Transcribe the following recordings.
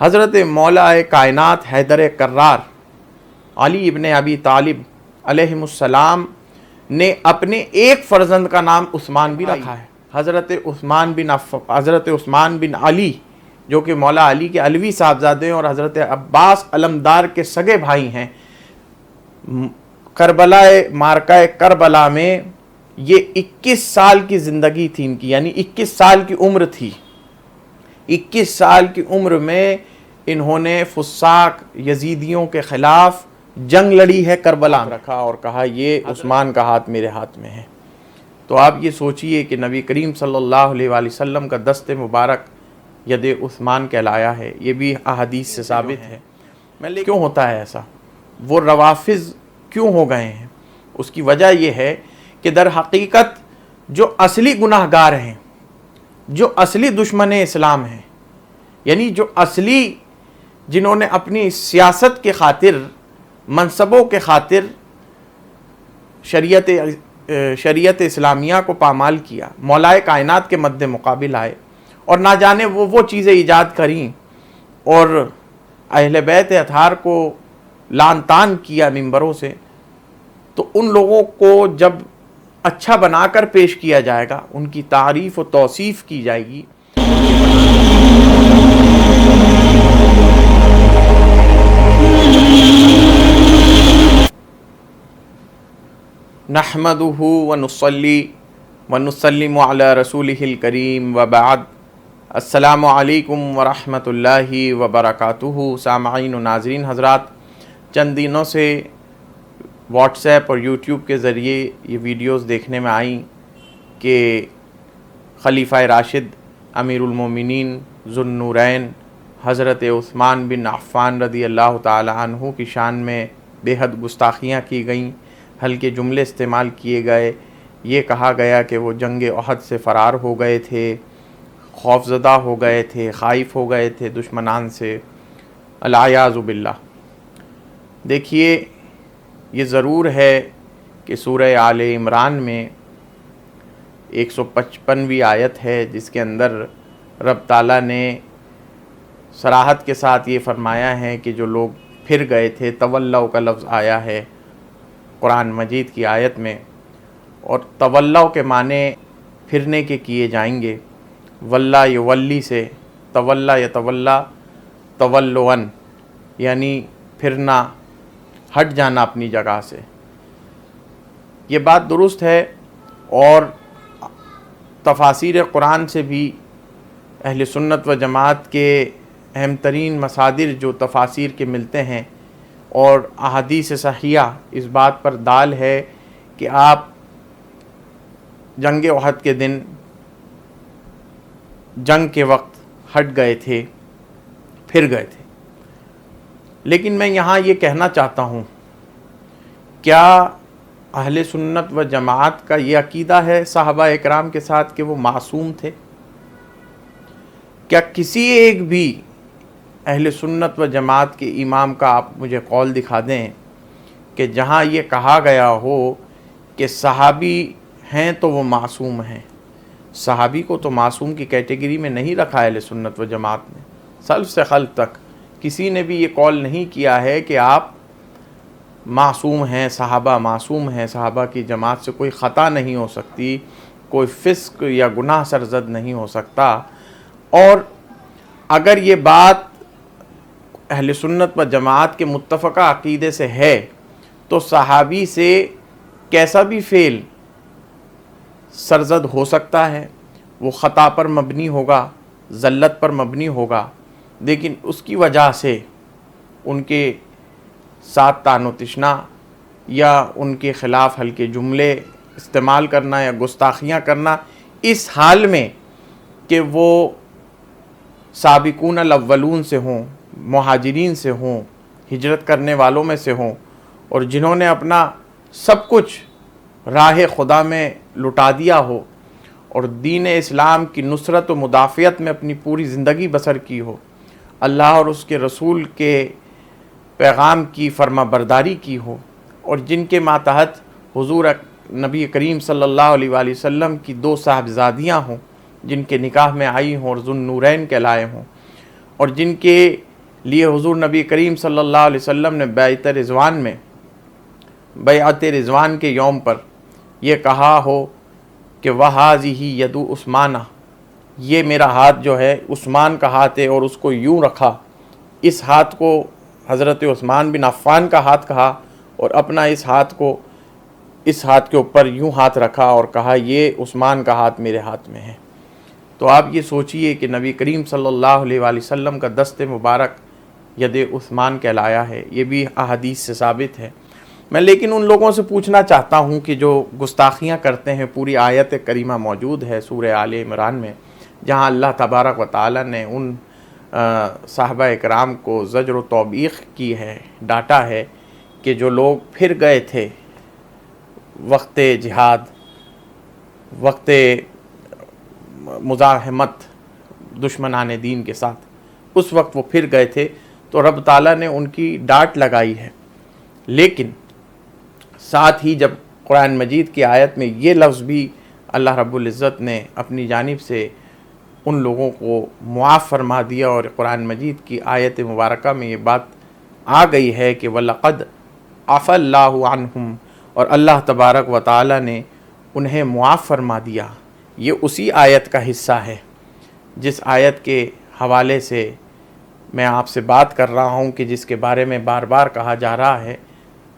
حضرت مولا کائنات حیدر کرار علی ابن ابی طالب علیہ السلام نے اپنے ایک فرزند کا نام عثمان بھی رکھا ہے۔ حضرت عثمان بن علی جو کہ مولا علی کے علوی صاحبزادے ہیں اور حضرت عباس علمدار کے سگے بھائی ہیں، مارکہ کربلا میں یہ 21 سال کی زندگی تھی ان کی، یعنی 21 سال کی عمر تھی۔ 21 سال کی عمر میں انہوں نے فساق یزیدیوں کے خلاف جنگ لڑی ہے، کربلا میں رکھا اور کہا یہ عثمان کا ہاتھ میرے ہاتھ میں ہے۔ تو آپ یہ سوچئے کہ نبی کریم صلی اللہ علیہ وآلہ وسلم کا دست مبارک ید عثمان کہلایا ہے، یہ بھی احادیث سے ثابت ہے۔ کیوں ہوتا ہے ایسا؟ وہ روافض کیوں ہو گئے ہیں؟ اس کی وجہ یہ ہے کہ در حقیقت جو اصلی گناہ گار ہیں، جو اصلی دشمن اسلام ہیں، یعنی جو اصلی جنہوں نے اپنی سیاست کے خاطر، منصبوں کے خاطر شریعت اسلامیہ کو پامال کیا، مولائے کائنات کے مد مقابل آئے اور نہ جانے وہ چیزیں ایجاد کریں اور اہل بیت اطہار کو لعن طعن کیا منبروں سے، تو ان لوگوں کو جب اچھا بنا کر پیش کیا جائے گا، ان کی تعریف و توصیف کی جائے گی۔ نحمدہ ونصلی ونسلم علی رسولہ الکریم وبعد۔ السلام علیکم ورحمۃ اللہ وبرکاتہ۔ سامعین و ناظرین حضرات، چند دنوں سے واٹس ایپ اور یوٹیوب کے ذریعے یہ ویڈیوز دیکھنے میں آئیں کہ خلیفہ راشد امیر المومنین ذو النورین حضرت عثمان بن عفان رضی اللہ تعالی عنہ کی شان میں بے حد گستاخیاں کی گئیں، ہلکے جملے استعمال کیے گئے، یہ کہا گیا کہ وہ جنگ احد سے فرار ہو گئے تھے، خوفزدہ ہو گئے تھے، خائف ہو گئے تھے دشمنان سے، العیاذ باللہ۔ دیکھیے، یہ ضرور ہے کہ سورہ آل عمران میں 155ویں آیت ہے جس کے اندر رب تعالیٰ نے صراحت کے ساتھ یہ فرمایا ہے کہ جو لوگ پھر گئے تھے، تولوا کا لفظ آیا ہے قرآن مجید کی آیت میں، اور تولوا کے معنی پھرنے کے کیے جائیں گے۔ ولا یولی سے تولا یتولا تولون، یعنی پھرنا، ہٹ جانا اپنی جگہ سے۔ یہ بات درست ہے، اور تفاسیر قرآن سے بھی اہل سنت و جماعت کے اہم ترین مصادر جو تفاسیر کے ملتے ہیں اور احادیث صحیحہ اس بات پر دال ہے کہ آپ جنگ احد کے دن جنگ کے وقت ہٹ گئے تھے، پھر گئے تھے۔ لیکن میں یہاں یہ کہنا چاہتا ہوں، کیا اہل سنت و جماعت کا یہ عقیدہ ہے صحابہ اکرام کے ساتھ کہ وہ معصوم تھے؟ کیا کسی ایک بھی اہل سنت و جماعت کے امام کا آپ مجھے قول دکھا دیں کہ جہاں یہ کہا گیا ہو کہ صحابی ہیں تو وہ معصوم ہیں؟ صحابی کو تو معصوم کی کیٹیگری میں نہیں رکھا اہل سنت و جماعت نے، سلف سے خلف تک کسی نے بھی یہ قول نہیں کیا ہے کہ آپ معصوم ہیں، صحابہ معصوم ہیں، صحابہ کی جماعت سے کوئی خطا نہیں ہو سکتی، کوئی فسق یا گناہ سرزد نہیں ہو سکتا۔ اور اگر یہ بات اہل سنت و جماعت کے متفقہ عقیدے سے ہے تو صحابی سے کیسا بھی فعل سرزد ہو سکتا ہے، وہ خطا پر مبنی ہوگا، زلت پر مبنی ہوگا، لیکن اس کی وجہ سے ان کے ساتھ طعن و تشنا یا ان کے خلاف ہلکے جملے استعمال کرنا یا گستاخیاں کرنا، اس حال میں کہ وہ سابقون الاولون سے ہوں، مہاجرین سے ہوں، ہجرت کرنے والوں میں سے ہوں، اور جنہوں نے اپنا سب کچھ راہ خدا میں لٹا دیا ہو اور دین اسلام کی نصرت و مدافعت میں اپنی پوری زندگی بسر کی ہو، اللہ اور اس کے رسول کے پیغام کی فرما برداری کی ہو، اور جن کے ماتحت حضور نبی کریم صلی اللہ علیہ وآلہ وسلم کی 2 صاحبزادیاں ہوں، جن کے نکاح میں آئی ہوں اور ذو النورین کہلائے ہوں، اور جن کے لیے حضور نبی کریم صلی اللہ علیہ وسلم نے بیعت رضوان کے یوم پر یہ کہا ہو کہ وَهَذِهِ يَدُ عثمانہ، یہ میرا ہاتھ جو ہے عثمان کا ہاتھ ہے، اور اس کو یوں رکھا، اس ہاتھ کو حضرت عثمان بن عفان کا ہاتھ کہا، اور اپنا اس ہاتھ کو اس ہاتھ کے اوپر یوں ہاتھ رکھا اور کہا یہ عثمان کا ہاتھ میرے ہاتھ میں ہے۔ تو آپ یہ سوچئے کہ نبی کریم صلی اللہ علیہ وآلہ وسلم کا دست مبارک ید عثمان کہلایا ہے، یہ بھی احادیث سے ثابت ہے۔ میں لیکن ان لوگوں سے پوچھنا چاہتا ہوں کہ جو گستاخیاں کرتے ہیں، پوری آیت کریمہ موجود ہے سورہ آل عمران میں، جہاں اللہ تبارک و تعالیٰ نے ان صحابہ اکرام کو زجر و توبیخ کی ہے، ڈانٹا ہے کہ جو لوگ پھر گئے تھے وقت جہاد، وقت مزاحمت دشمنان دین کے ساتھ، اس وقت وہ پھر گئے تھے، تو رب تعالیٰ نے ان کی ڈانٹ لگائی ہے۔ لیکن ساتھ ہی جب قرآن مجید کی آیت میں یہ لفظ بھی اللہ رب العزت نے اپنی جانب سے ان لوگوں کو معاف فرما دیا، اور قرآن مجید کی آیت مبارکہ میں یہ بات آ گئی ہے کہ وَلَقَدْ عَفَا اللَّهُ عَنْهُمْ، اور اللہ تبارک و تعالیٰ نے انہیں معاف فرما دیا۔ یہ اسی آیت کا حصہ ہے جس آیت کے حوالے سے میں آپ سے بات کر رہا ہوں، کہ جس کے بارے میں بار بار کہا جا رہا ہے،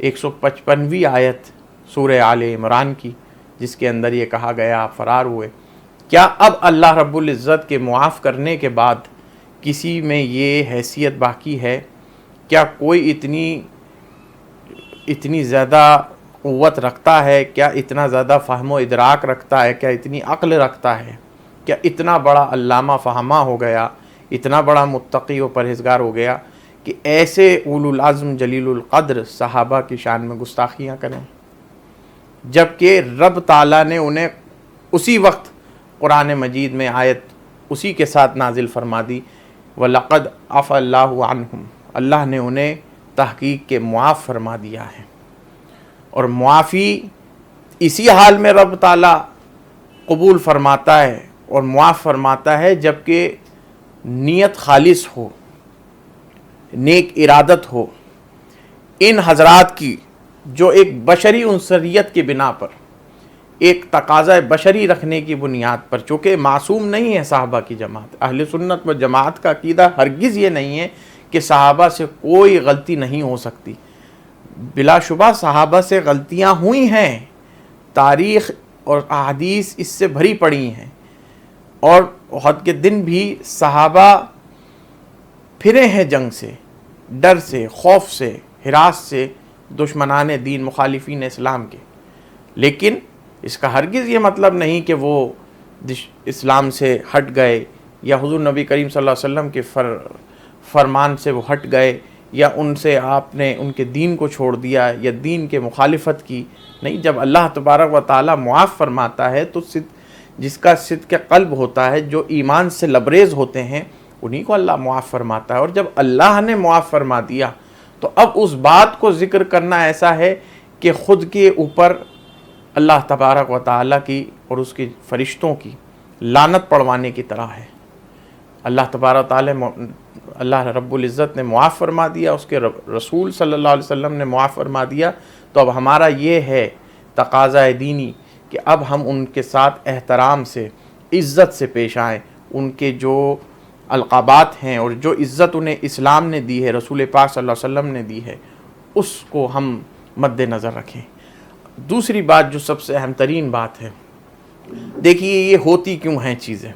155ویں آیت سورہ آل عمران کی، جس کے اندر یہ کہا گیا آپ فرار ہوئے۔ کیا اب اللہ رب العزت کے معاف کرنے کے بعد کسی میں یہ حیثیت باقی ہے؟ کیا کوئی اتنی زیادہ قوت رکھتا ہے؟ کیا اتنا زیادہ فہم و ادراک رکھتا ہے؟ کیا اتنی عقل رکھتا ہے؟ کیا اتنا بڑا علامہ فہمہ ہو گیا، اتنا بڑا متقی و پرہیزگار ہو گیا کہ ایسے اولو العزم جلیل القدر صحابہ کی شان میں گستاخیاں کریں، جبکہ رب تعالیٰ نے انہیں اسی وقت قرآن مجید میں آیت اسی کے ساتھ نازل فرما دی، وَلَقَدْ عَفَا اللَّهُ عَنْهُمْ، اللہ نے انہیں تحقیق کے معاف فرما دیا ہے۔ اور معافی اسی حال میں رب تعالیٰ قبول فرماتا ہے اور معاف فرماتا ہے جبکہ نیت خالص ہو، نیک ارادت ہو۔ ان حضرات کی جو ایک بشری عنصریت کی بنا پر، ایک تقاضا بشری رکھنے کی بنیاد پر، چونکہ معصوم نہیں ہے صحابہ کی جماعت، اہل سنت و جماعت کا عقیدہ ہرگز یہ نہیں ہے کہ صحابہ سے کوئی غلطی نہیں ہو سکتی۔ بلا شبہ صحابہ سے غلطیاں ہوئی ہیں، تاریخ اور احادیث اس سے بھری پڑی ہیں، اور احد کے دن بھی صحابہ پھرے ہیں جنگ سے، ڈر سے، خوف سے، ہراس سے، دشمنان دین، مخالفین اسلام کے۔ لیکن اس کا ہرگز یہ مطلب نہیں کہ وہ اسلام سے ہٹ گئے، یا حضور نبی کریم صلی اللہ علیہ وسلم کے فرمان سے وہ ہٹ گئے، یا ان سے آپ نے ان کے دین کو چھوڑ دیا یا دین کے مخالفت کی۔ نہیں، جب اللہ تبارک و تعالیٰ معاف فرماتا ہے تو جس کا صدق قلب ہوتا ہے، جو ایمان سے لبریز ہوتے ہیں، انہی کو اللہ معاف فرماتا ہے۔ اور جب اللہ نے معاف فرما دیا تو اب اس بات کو ذکر کرنا ایسا ہے کہ خود کے اوپر اللہ تبارک و تعالیٰ کی اور اس کے فرشتوں کی لعنت پڑھوانے کی طرح ہے۔ اللہ تبارک و تعالیٰ، اللہ رب العزت نے معاف فرما دیا، اس کے رسول صلی اللہ علیہ وسلم نے معاف فرما دیا، تو اب ہمارا یہ ہے تقاضا دینی کہ اب ہم ان کے ساتھ احترام سے، عزت سے پیش آئیں۔ ان کے جو القابات ہیں اور جو عزت انہیں اسلام نے دی ہے، رسول پاک صلی اللہ علیہ وسلم نے دی ہے، اس کو ہم مد نظر رکھیں۔ دوسری بات جو سب سے اہم ترین بات ہے، دیکھیے یہ ہوتی کیوں ہیں چیزیں۔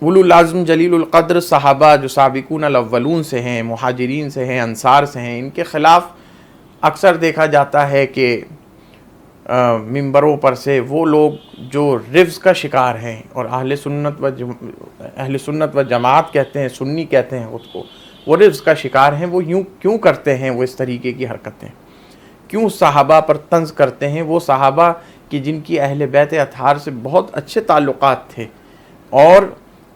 اولو العزم جلیل القدر صحابہ جو سابقون الاولون سے ہیں، مہاجرین سے ہیں، انصار سے ہیں، ان کے خلاف اکثر دیکھا جاتا ہے کہ ممبروں پر سے وہ لوگ جو رفض کا شکار ہیں، اور اہل سنت و جماعت کہتے ہیں، سنی کہتے ہیں خود کو، وہ رفض کا شکار ہیں، وہ یوں کیوں کرتے ہیں؟ وہ اس طریقے کی حرکتیں کیوں صحابہ پر طنز کرتے ہیں؟ وہ صحابہ کی جن کی اہل بیت اطہار سے بہت اچھے تعلقات تھے۔ اور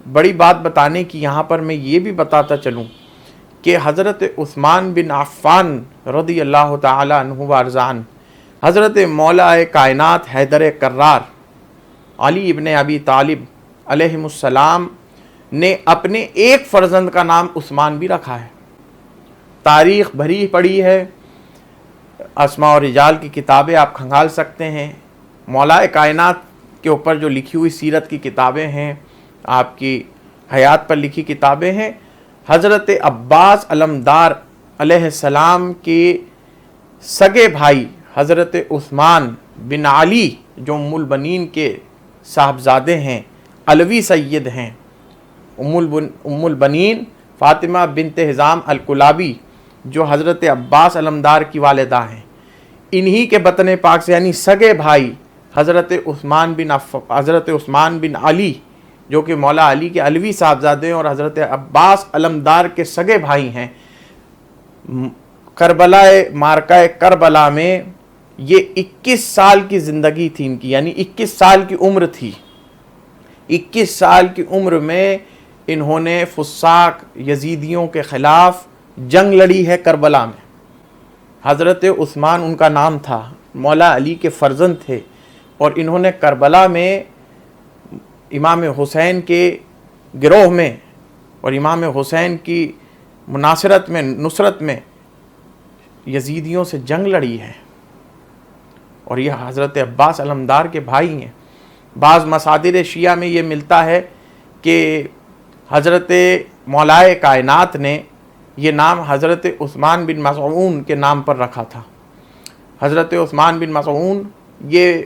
بڑی بات بتانے کی یہاں پر میں یہ بھی بتاتا چلوں کہ حضرت عثمان بن عفان رضی اللہ تعالی عنہ وارضان، حضرت مولا کائنات حیدر کرار، علی ابن ابی طالب علیہم السلام نے اپنے ایک فرزند کا نام عثمان بھی رکھا ہے۔ تاریخ بھری پڑی ہے، اسماء و رجال کی کتابیں آپ کھنگال سکتے ہیں، مولا کائنات کے اوپر جو لکھی ہوئی سیرت کی کتابیں ہیں، آپ کی حیات پر لکھی کتابیں ہیں۔ حضرت عباس علمدار علیہ السلام کے سگے بھائی حضرت عثمان بن علی جو ام البنین کے صاحبزادے ہیں، علوی سید ہیں، ام البنین فاطمہ بنت حزام الکلابی جو حضرت عباس علمدار کی والدہ ہیں، انہی کے بطن پاک سے یعنی سگے بھائی حضرت عثمان بن علی جو کہ مولا علی کے علوی صاحبزادے ہیں اور حضرت عباس علمدار کے سگے بھائی ہیں، مارکہ کربلا میں یہ 21 سال کی زندگی تھی ان کی، یعنی 21 سال کی عمر تھی۔ 21 سال کی عمر میں انہوں نے فساق یزیدیوں کے خلاف جنگ لڑی ہے کربلا میں۔ حضرت عثمان ان کا نام تھا، مولا علی کے فرزند تھے، اور انہوں نے کربلا میں امام حسین کے گروہ میں اور امام حسین کی نصرت میں یزیدیوں سے جنگ لڑی ہے، اور یہ حضرت عباس علمدار کے بھائی ہیں۔ بعض مصادر شیعہ میں یہ ملتا ہے کہ حضرت مولائے کائنات نے یہ نام حضرت عثمان بن مظعون کے نام پر رکھا تھا۔ حضرت عثمان بن مظعون یہ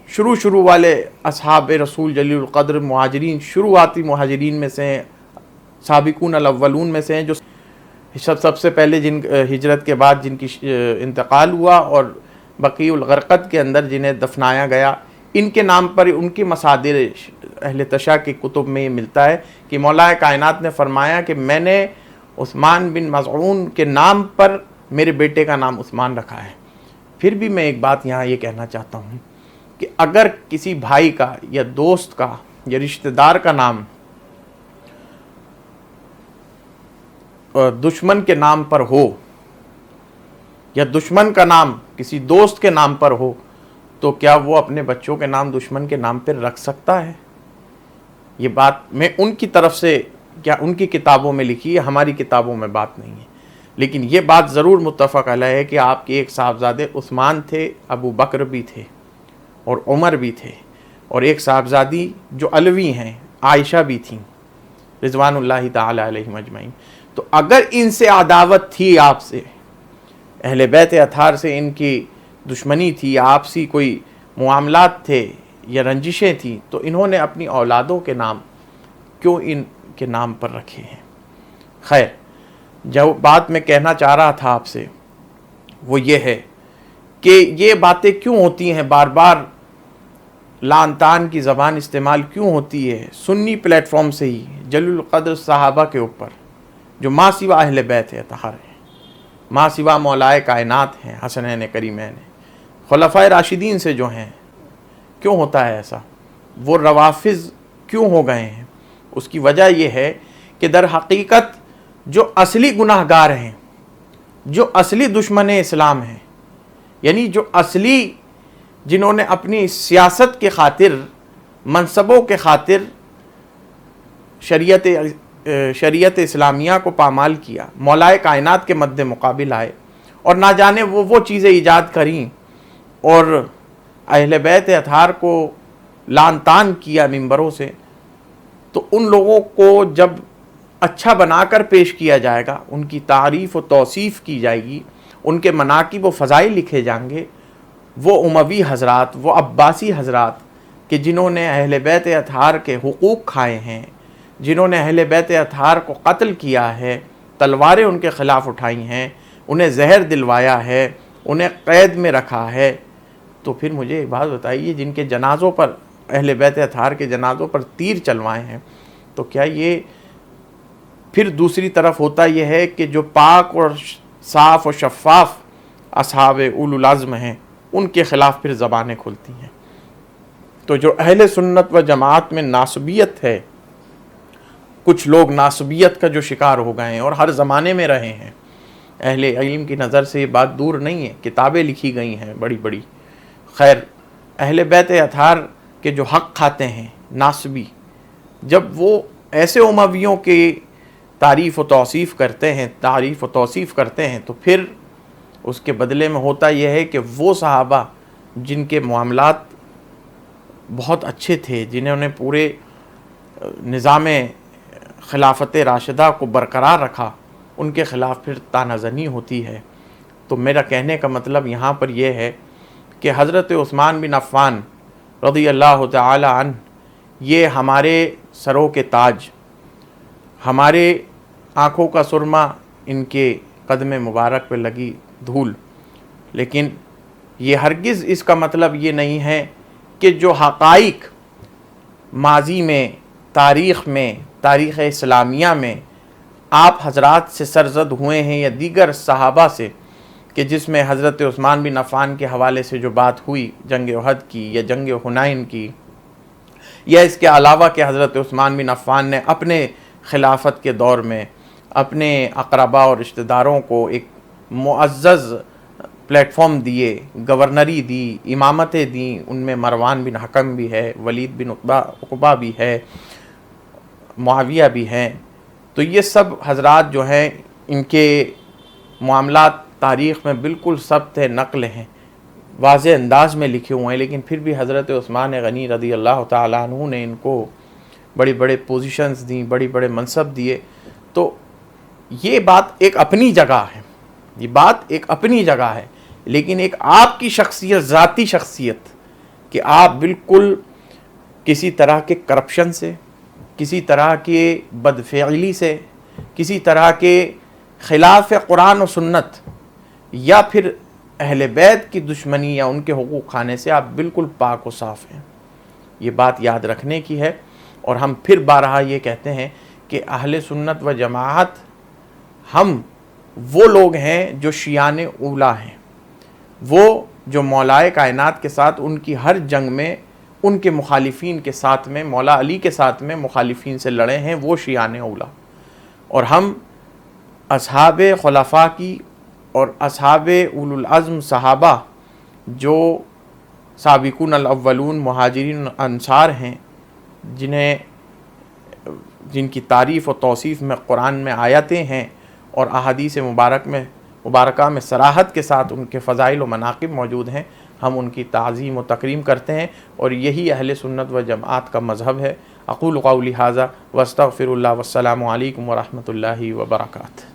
شروع والے اصحاب رسول جلیل القدر مہاجرین، شروعاتی مہاجرین میں سے ہیں، سابقون الاولون میں سے ہیں، جو سب سے پہلے جن ہجرت کے بعد جن کی انتقال ہوا اور بقیع الغرقد کے اندر جنہیں دفنایا گیا، ان کے نام پر ان کی مصادر اہل تشیع کی کتب میں یہ ملتا ہے کہ مولا کائنات نے فرمایا کہ میں نے عثمان بن مظعون کے نام پر میرے بیٹے کا نام عثمان رکھا ہے۔ پھر بھی میں ایک بات یہاں یہ کہنا چاہتا ہوں کہ اگر کسی بھائی کا یا دوست کا یا رشتہ دار کا نام دشمن کے نام پر ہو یا دشمن کا نام کسی دوست کے نام پر ہو، تو کیا وہ اپنے بچوں کے نام دشمن کے نام پر رکھ سکتا ہے؟ یہ بات میں ان کی طرف سے کیا ان کی کتابوں میں لکھی ہے، ہماری کتابوں میں بات نہیں ہے، لیکن یہ بات ضرور متفق علیہ ہے کہ آپ کے ایک صاحبزادے عثمان تھے، ابو بکر بھی تھے اور عمر بھی تھے، اور ایک صاحبزادی جو علوی ہیں عائشہ بھی تھیں رضوان اللہ تعالی علیہم اجمعین۔ تو اگر ان سے عداوت تھی، آپ سے اہل بیت اطہار سے ان کی دشمنی تھی، آپسی کوئی معاملات تھے یا رنجشیں تھیں، تو انہوں نے اپنی اولادوں کے نام کیوں ان کے نام پر رکھے ہیں؟ خیر، جو بات میں کہنا چاہ رہا تھا آپ سے وہ یہ ہے کہ یہ باتیں کیوں ہوتی ہیں، بار بار لعن طعن کی زبان استعمال کیوں ہوتی ہے سنی پلیٹ فارم سے ہی جلیل القدر صحابہ کے اوپر جو ما سوا اہل بیت اطہار ہیں، ما سوا مولائے کائنات ہیں، حسنین کریمین، خلفائے راشدین سے جو ہیں؟ کیوں ہوتا ہے ایسا؟ وہ روافض کیوں ہو گئے ہیں؟ اس کی وجہ یہ ہے کہ در حقیقت جو اصلی گناہ گار ہیں، جو اصلی دشمن اسلام ہیں، یعنی جو اصلی جنہوں نے اپنی سیاست کے خاطر، منصبوں کے خاطر شریعت اسلامیہ کو پامال کیا، مولائے کائنات کے مد مقابل آئے اور نہ جانے وہ چیزیں ایجاد کریں اور اہل بیت اطہار کو لعن طعن کیا منبروں سے، تو ان لوگوں کو جب اچھا بنا کر پیش کیا جائے گا، ان کی تعریف و توصیف کی جائے گی، ان کے مناقب و فضائل لکھے جائیں گے، وہ اموی حضرات، وہ عباسی حضرات کہ جنہوں نے اہل بیت اطہار کے حقوق کھائے ہیں، جنہوں نے اہل بیت اطہار کو قتل کیا ہے، تلواریں ان کے خلاف اٹھائی ہیں، انہیں زہر دلوایا ہے، انہیں قید میں رکھا ہے، تو پھر مجھے ایک بات بتائیے، جن کے جنازوں پر، اہل بیت اطہار کے جنازوں پر تیر چلوائے ہیں، تو کیا یہ پھر دوسری طرف ہوتا یہ ہے کہ جو پاک اور صاف و شفاف اصحاب اولو العزم ہیں، ان کے خلاف پھر زبانیں کھلتی ہیں؟ تو جو اہل سنت و جماعت میں ناسبیت ہے، کچھ لوگ ناسبیت کا جو شکار ہو گئے ہیں اور ہر زمانے میں رہے ہیں، اہل علم کی نظر سے یہ بات دور نہیں ہے، کتابیں لکھی گئی ہیں بڑی بڑی۔ خیر، اہل بیت اطہار کے جو حق کھاتے ہیں ناسبی، جب وہ ایسے امویوں کی تعریف و توصیف کرتے ہیں تو پھر اس کے بدلے میں ہوتا یہ ہے کہ وہ صحابہ جن کے معاملات بہت اچھے تھے، جنہوں نے پورے نظام خلافت راشدہ کو برقرار رکھا، ان کے خلاف پھر طعنہ زنی ہوتی ہے۔ تو میرا کہنے کا مطلب یہاں پر یہ ہے کہ حضرت عثمان بن عفان رضی اللہ تعالی عنہ یہ ہمارے سروں کے تاج، ہمارے آنکھوں کا سرما، ان کے قدم مبارک پہ لگی دھول، لیکن یہ ہرگز اس کا مطلب یہ نہیں ہے کہ جو حقائق ماضی میں، تاریخ اسلامیہ میں آپ حضرات سے سرزد ہوئے ہیں یا دیگر صحابہ سے، کہ جس میں حضرت عثمان بن عفان کے حوالے سے جو بات ہوئی جنگ احد کی یا جنگ حنین کی، یا اس کے علاوہ کہ حضرت عثمان بن عفان نے اپنے خلافت کے دور میں اپنے اقربا اور رشتہ داروں کو ایک معزز پلیٹ فارم دیے، گورنری دی، امامتیں دیں، ان میں مروان بن حکم بھی ہے، ولید بن عقبہ بھی ہے، معاویہ بھی ہیں۔ تو یہ سب حضرات جو ہیں ان کے معاملات تاریخ میں بالکل ثبت نقل ہیں، واضح انداز میں لکھے ہوئے ہیں، لیکن پھر بھی حضرت عثمان غنی رضی اللہ تعالیٰ عنہ نے ان کو بڑے بڑے پوزیشنز دیں، بڑے بڑے منصب دیے۔ تو یہ بات ایک اپنی جگہ ہے، لیکن ایک آپ کی شخصیت، ذاتی شخصیت، کہ آپ بالکل کسی طرح کے کرپشن سے، کسی طرح کے بدفعلی سے، کسی طرح کے خلاف قرآن و سنت یا پھر اہل بیت کی دشمنی یا ان کے حقوق کھانے سے آپ بالکل پاک و صاف ہیں۔ یہ بات یاد رکھنے کی ہے، اور ہم پھر بارہا یہ کہتے ہیں کہ اہل سنت و جماعت ہم وہ لوگ ہیں جو شیعان اولا ہیں، وہ جو مولائے کائنات کے ساتھ ان کی ہر جنگ میں ان کے مخالفین کے ساتھ میں، مولا علی کے ساتھ میں مخالفین سے لڑے ہیں، وہ شیعان اولا۔ اور ہم اصحاب خلفاء کی اور اصحاب اولو العزم صحابہ جو سابقون الاولون مہاجرین انصار ہیں، جن کی تعریف و توصیف میں قرآن میں آیتیں ہیں اور احادیث مبارکہ میں صراحت کے ساتھ ان کے فضائل و مناقب موجود ہیں، ہم ان کی تعظیم و تکریم کرتے ہیں، اور یہی اہل سنت و جماعت کا مذہب ہے۔ اقول قولی ھذا واستغفر اللہ، والسلام علیکم ورحمۃ اللہ وبرکاتہ۔